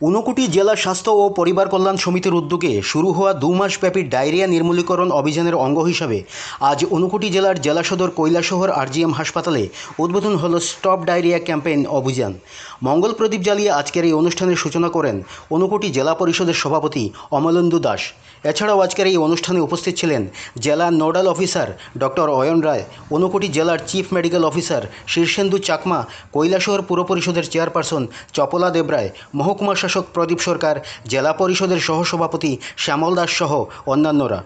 ঊনকোটি জেলা স্বাস্থ্য ও পরিবার কল্যাণ সমিতির উদ্যোগে শুরু হওয়া 2 মাসব্যাপী ডায়রিয়া নির্মূলীকরণ অভিযানের অঙ্গ হিসাবে আজ ঊনকোটি জেলার জেলা সদর কৈলাসহর আরজিএম হাসপাতালে উদ্বোধন হল স্টপ ডায়রিয়া ক্যাম্পেইন অভিযান। মঙ্গল প্রদীপ জ্বালিয়ে আজকের এই অনুষ্ঠানের সূচনা করেন ঊনকোটি জেলা পরিষদের সভাপতি অমলেন্দু দাস। এছাড়াও আজকের এই অনুষ্ঠানে উপস্থিত ছিলেন জেলা নোডাল অফিসার ডক্টর অয়ন রায়, ঊনকোটি জেলার chief medical officer Shirshendu Chakma, Kailashahar পুর পরিষদের চেয়ারপারসন চপলা দেবরায়, মহকুমা শাসক প্রদীপ সরকার, জেলা পরিষদের সহসভাপতি শ্যামল দাস সহ অন্যান্যরা।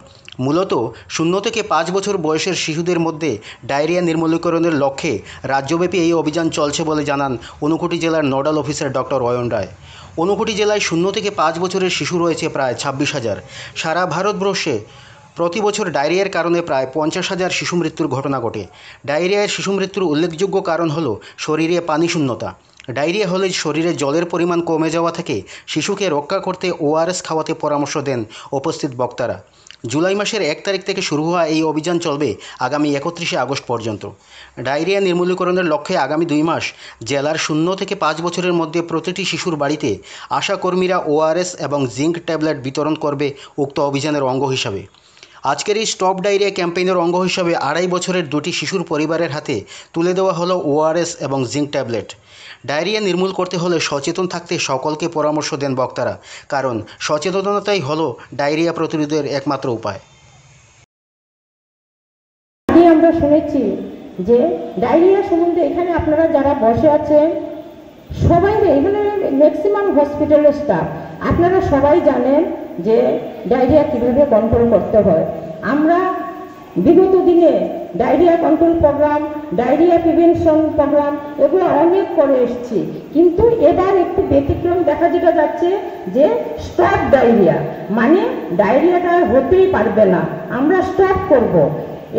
মূলত 0 থেকে 5 বছর বয়সের শিশুদের মধ্যে ডায়রিয়া নির্মূলীকরণের লক্ষ্যে রাজ্যব্যাপী এই অভিযান চলছে বলে জানান ঊনকোটি জেলার নোডাল অফিসার ডক্টর অয়ন রায়। ঊনকোটি জেলায় 0 থেকে 5 বছরের শিশু রয়েছে প্রায় 26,000। সারা ভারতবর্ষে প্রতি বছর ডায়রিয়ার কারণে প্রায় 50,000 শিশু মৃত্যুর ঘটনা ঘটে। ডায়রিয়ার শিশু মৃত্যুর উল্লেখযোগ্য কারণ হল শরীরে পানি শূন্যতা। ডায়রিয়া হলে শরীরে জলের পরিমাণ কমে যাওয়া থেকে শিশুকে রক্ষা করতে ওআরএস খাওয়াতে পরামর্শ দেন উপস্থিত বক্তারা। জুলাই মাসের 1 তারিখ থেকে শুরু হওয়া এই অভিযান চলবে আগামী 31শে আগস্ট পর্যন্ত। ডায়রিয়া নির্মূলীকরণের লক্ষ্যে আগামী 2 মাস জেলার 0 থেকে 5 বছরের মধ্যে প্রতিটি শিশুর বাড়িতে আশাকর্মীরা ওআরএস এবং জিঙ্ক ট্যাবলেট বিতরণ করবে উক্ত অভিযানের অঙ্গ হিসাবে। আজকের এই স্টপ ডায়রিয়া ক্যাম্পেইনের অঙ্গ হিসাবে 2.5 বছরের 2টি শিশুর পরিবারের হাতে তুলে দেওয়া হলো ওআরএস এবং জিঙ্ক ট্যাবলেট। ডায়রিয়া নির্মূল করতে হলে সচেতন থাকতে সকলকে পরামর্শ দেন বক্তারা, কারণ সচেতনতাই হলো ডায়রিয়া প্রতিরোধের একমাত্র উপায়। আমরা শুনেছি যে ডায়রিয়া সম্বন্ধে এখানে আপনারা যারা বসে আছেন সবাই, এখানে ম্যাক্সিমাম হসপিটালের স্টাফ, আপনারা সবাই জানেন যে ডায়রিয়া কীভাবে কন্ট্রোল করতে হয়। আমরা বিগত দিনে diarrhoea control programme, diarrhoea prevention programme এগুলো অনেক করে এসেছি, কিন্তু এবার একটু ব্যতিক্রম দেখা যেটা যাচ্ছে যে স্টপ ডায়রিয়া, মানে ডায়রিয়াটা হতেই পারবে না, আমরা স্টপ করব।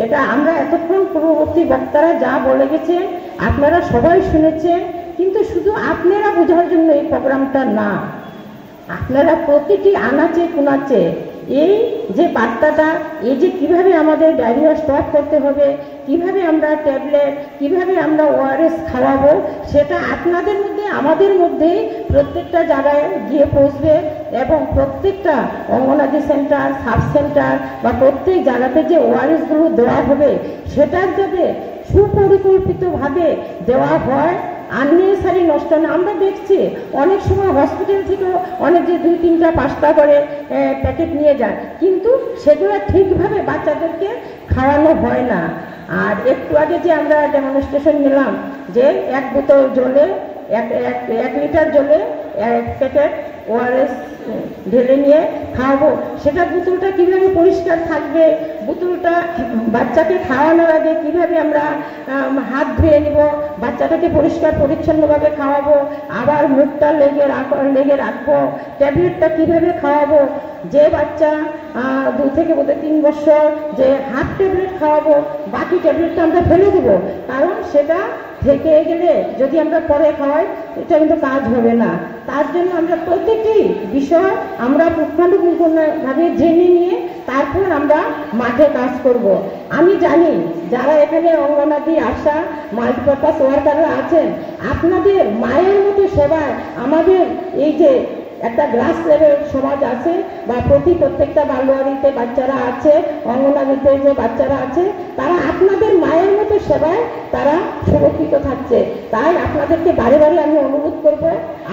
এটা আমরা এতক্ষণ পূর্ববর্তী বক্তারা যা বলে গেছেন আপনারা সবাই শুনেছেন, কিন্তু শুধু আপনারা বোঝার জন্য এই প্রোগ্রামটা না, আপনারা প্রতিটি আনাচে কোনাচে এই যে বার্তাটা, এই যে কীভাবে আমাদের ডায়রিয়া স্টপ করতে হবে, কিভাবে আমরা ট্যাবলেট, কিভাবে আমরা ওআরএস খাওয়াবো, সেটা আপনাদের মধ্যে আমাদের মধ্যে প্রত্যেকটা জায়গায় গিয়ে পৌঁছবে। এবং প্রত্যেকটা অঙ্গনাদি সেন্টার, সাব সেন্টার বা প্রত্যেক জায়গাতে যে ওআরএসগুলো দেওয়া হবে সেটার যাতে সুপরিকল্পিতভাবে দেওয়া হয়, আননেসারি নষ্ট না। আমরা দেখছি অনেক সময় হসপিটাল থেকেও অনেক যে 2, 3টা 5টা করে প্যাকেট নিয়ে যায়, কিন্তু সেগুলো ঠিকভাবে বাচ্চাদেরকে খাওয়ানো হয় না। আর একটু আগে যে আমরা ডেমনস্ট্রেশন নিলাম যে 1 বোতল জলে 1 লিটার জলে 1 প্যাকেট ওআরএস ঢেলে নিয়ে খাওয়াবো, সেটা বোতলটা কীভাবে পরিষ্কার থাকবে, বোতলটা বাচ্চাকে খাওয়ানোর আগে কীভাবে আমরা হাত ধুয়ে নিব, বাচ্চাটাকে পরিষ্কার পরিচ্ছন্নভাবে খাওয়াবো, আবার মুখটা লেগে রাখবো, ট্যাবলেটটা কীভাবে খাওয়াবো, যে বাচ্চা 2 থেকে 3 বছর যে হাফ ট্যাবলেট খাওয়াবো, বাকি ট্যাবলেটটা আমরা ফেলে দেবো, কারণ সেটা থেকে গেলে যদি আমরা পরে খাওয়াই এটা কিন্তু কাজ হবে না। তার জন্য আমরা প্রত্যেকটি বিষয় আমরা পুঙ্খানুপুঙ্খভাবে জেনে নিয়ে তারপর আমরা মাঠে কাজ করব। আমি জানি যারা এখানে অঙ্গনাদি আশা মাল্টিপারপাস ওয়ার্কাররা আছেন, আপনাদের মায়ের মতো সেবায় আমাদের এই যে একটা গ্রাস লেভেল সমাজ আছে বা প্রত্যেকটা বালুয়ারিতে বাচ্চারা আছে, অঙ্গনাদিতে যে বাচ্চারা আছে, তারা আপনাদের মায়ের মতো সেবায় তারা সুরক্ষিত থাকছে। তাই আপনাদেরকে বারে বারে আমি অনুরোধ করব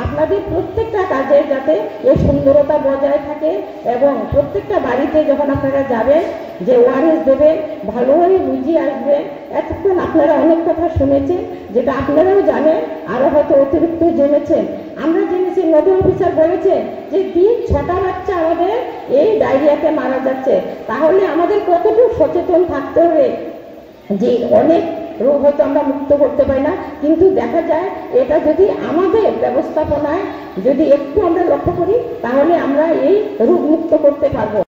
আপনাদের প্রত্যেকটা কাজে যাতে এই সুন্দরতা বজায় থাকে, এবং প্রত্যেকটা বাড়িতে যখন আপনারা যাবেন যে ওআরএস দেবেন ভালোভাবে বুঝিয়ে আসবেন। এতক্ষণ আপনারা অনেক কথা শুনেছেন যেটা আপনারাও জানেন, আরও হয়তো অতিরিক্ত জেনেছেন। আমরা জেনেছি নোডাল অফিসার বলেছে যে দিন 6টা বাচ্চা আমাদের এই ডায়রিয়াতে মারা যাচ্ছে, তাহলে আমাদের কতটুকু সচেতন থাকতে হবে যে অনেক রোগ হয়তো আমরা মুক্ত করতে পারি না, কিন্তু দেখা যায় এটা যদি আমাদের ব্যবস্থাপনায় যদি একটু আমরা লক্ষ্য করি তাহলে আমরা এই রোগ মুক্ত করতে পারবো।